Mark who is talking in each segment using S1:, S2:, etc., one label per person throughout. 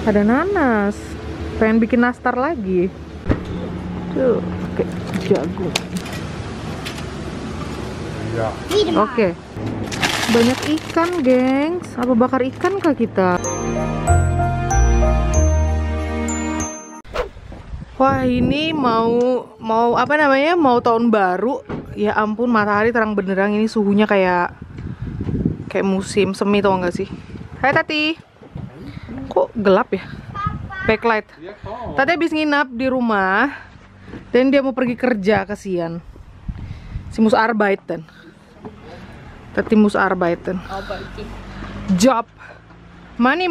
S1: Ada nanas. Pengen bikin nastar lagi. Tuh, kayak jagung.
S2: Ja.
S1: Oke. Banyak ikan, gengs. Apa bakar ikan kah kita? Wah, ini mau apa namanya? Mau tahun baru. Ya ampun, matahari terang benderang, ini suhunya kayak musim semi, tau gak sih? Hai Tati. Kok gelap ya? Backlight. Tati habis nginap di rumah dan dia mau pergi kerja, kasihan. Si muss arbeiten. Tati muss arbeiten. Job. Money.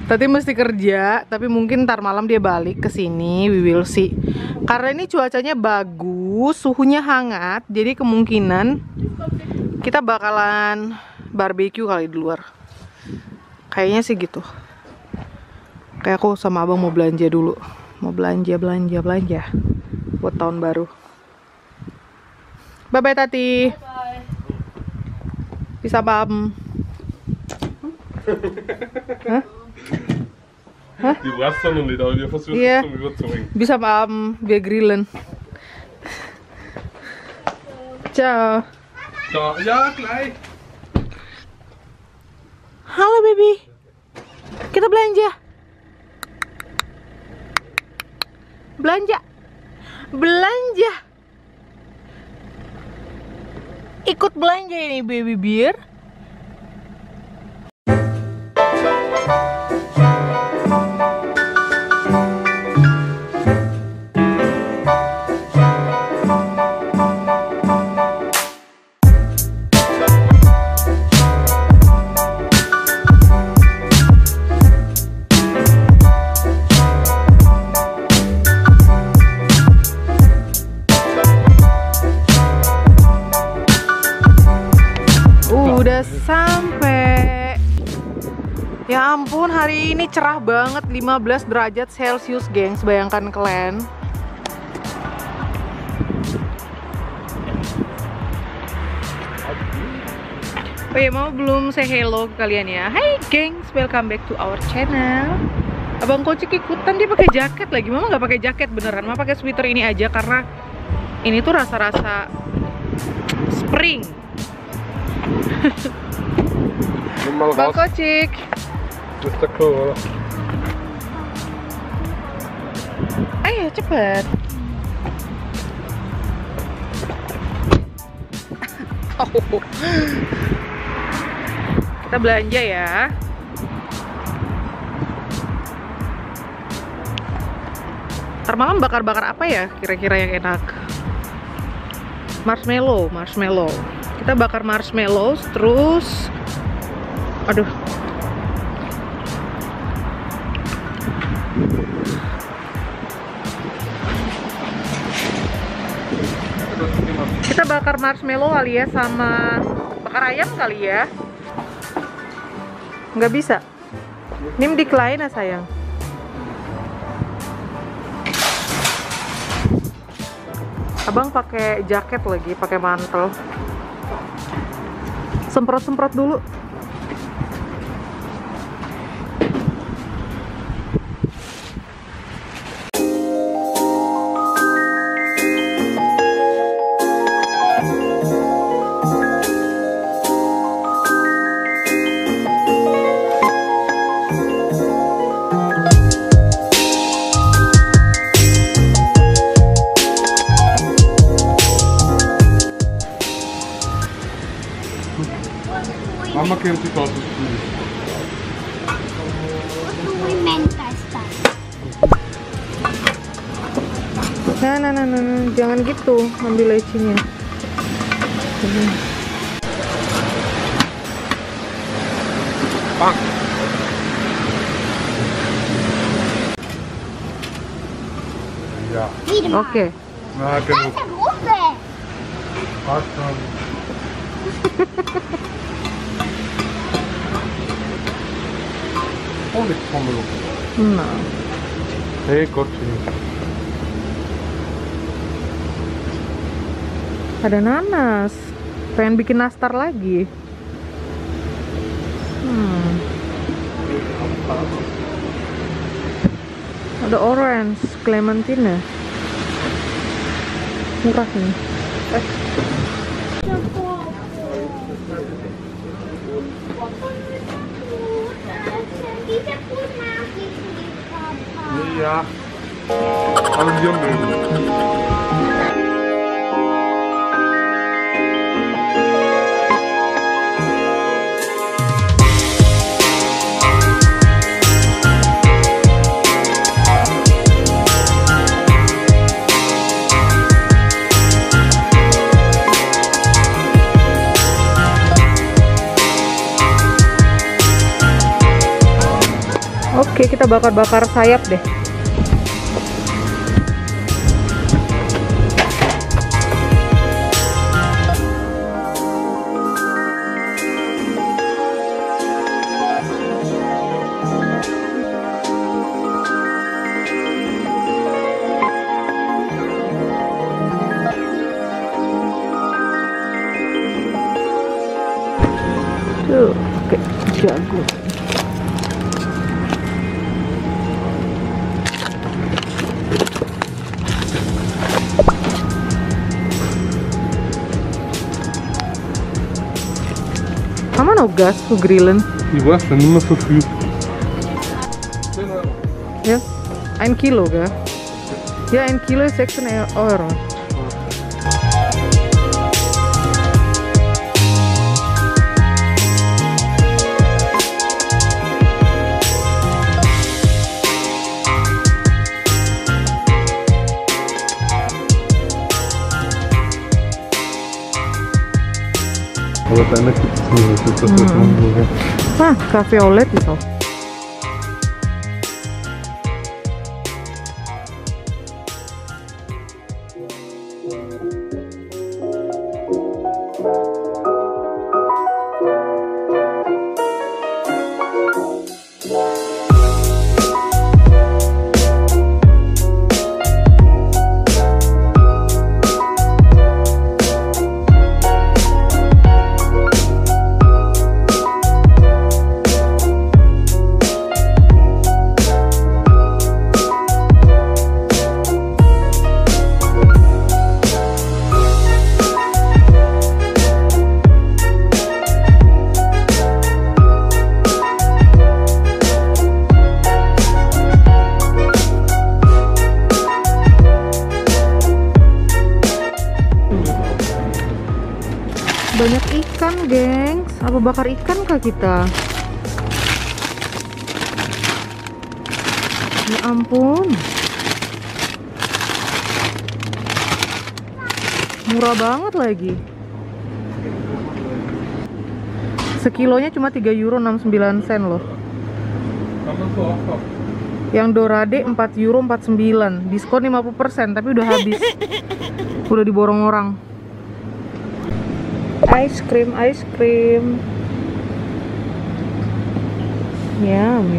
S1: Tati mesti kerja, tapi mungkin ntar malam dia balik ke sini. We will see. Karena ini cuacanya bagus, suhunya hangat, jadi kemungkinan kita bakalan barbecue kali di luar. Kayaknya sih gitu. Kayak aku sama abang mau belanja dulu. Mau belanja buat tahun baru. Bye bye Tati.
S3: Bye.
S1: Bisa paham. Hah? Hah?
S2: Die brasseln nog niet, die versucht
S1: Iya.
S2: zum rüberzubringen.
S1: Bisa paham, wir grillen. Ciao.
S2: Ja, gleich.
S1: Halo baby. Kita belanja. Belanja. Ikut belanja ini baby beer. Udah sampai. Ya ampun, hari ini cerah banget, 15 derajat Celcius, gengs. Bayangkan kalian. Oh iya, mau belum say hello ke kalian ya. Hai gengs, welcome back to our channel. Abang Kocik ikutan, dia pakai jaket lagi. Mama nggak pakai jaket beneran, Mama pakai sweater ini aja karena ini tuh rasa-rasa spring.
S2: Mal
S1: Bang
S2: raus.
S1: Kocik.
S2: Das ist der Klo, oder?
S1: Ayo cepet. Kita belanja ya. Ntar malam bakar-bakar apa ya kira-kira yang enak? Marshmallow. Kita bakar marshmallow terus. Aduh. Kita bakar marshmallow kali ya, sama bakar ayam kali ya. Nggak bisa. Nim decline ya sayang. Abang pakai jaket lagi, pakai mantel. Semprot-semprot dulu.
S2: Mama kennt die Torte nicht.
S1: Nah, jangan gitu, ambil lecinya.
S2: Bang. Ja.
S1: Oke.
S2: Na, genug. Passt schon. Oh, die Trommel.
S1: Nah,
S2: Hey Gott.
S1: ada nanas. Pengen bikin nastar lagi. Ada orange, clementine. Murah nih.
S2: Iya. Kalau diam dulu.
S1: Oke, kita bakar-bakar sayap deh. Tuh, pakai jagung. Haben wir noch Gas zu grillen?
S2: Ich weiß nicht mehr so viel.
S1: Ja, 1 Kilo, gell? Ja, 1 Kilo ist 16 Euro.
S2: Aber deine gibt es nicht, das ist das Wunderliche.
S1: Ah, Kaffee Olet ist auch. Banyak ikan, gengs. Apa bakar ikan kah kita? Ya ampun. Murah banget lagi. Sekilonya cuma 3 euro 69 sen loh. Yang dorade 4 euro 49. Diskon 50%, tapi udah habis. Udah diborong orang. Ice cream. Yum.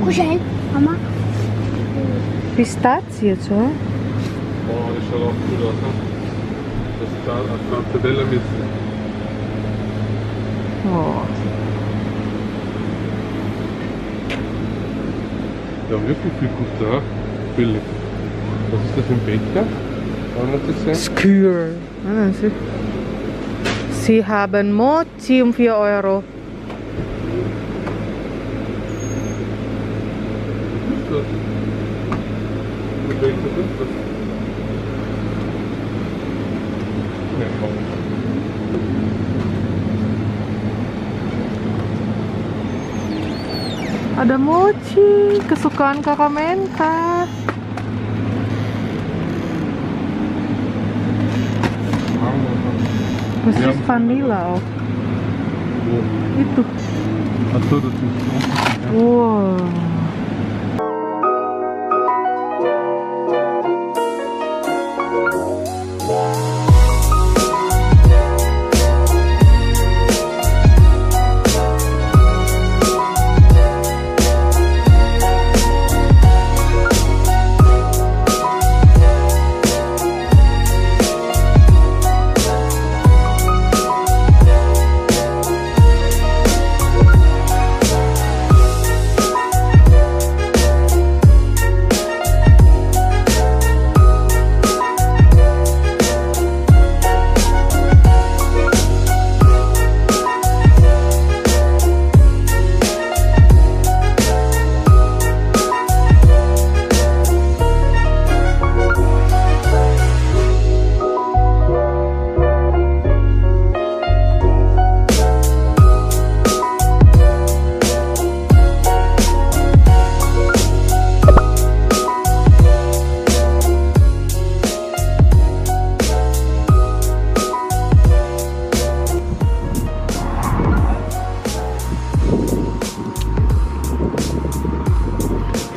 S3: Kuscheln, Mama.
S1: Pistazie, so.
S2: Oh, das schaut auch gut aus, ne? Das ist da eine ganze Welle mit.
S1: Oh.
S2: Ja, wirklich viel Gusto, ha? Billig. Was ist das im Becher? Kann man das sehen?
S1: Skyr. Ano sih? Sie haben Mochi um 4 Euro.
S2: Was ist das? Mit welcher sind das? Ja, komm.
S1: Ada mochi, kesukaan kakak Menta. Das ist Vanilla auch.
S2: Wo?
S1: Itu.
S2: Achso, das ist.
S1: Wow.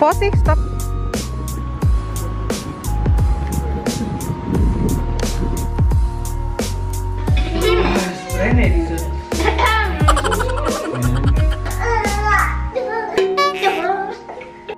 S1: Vorsicht, stop.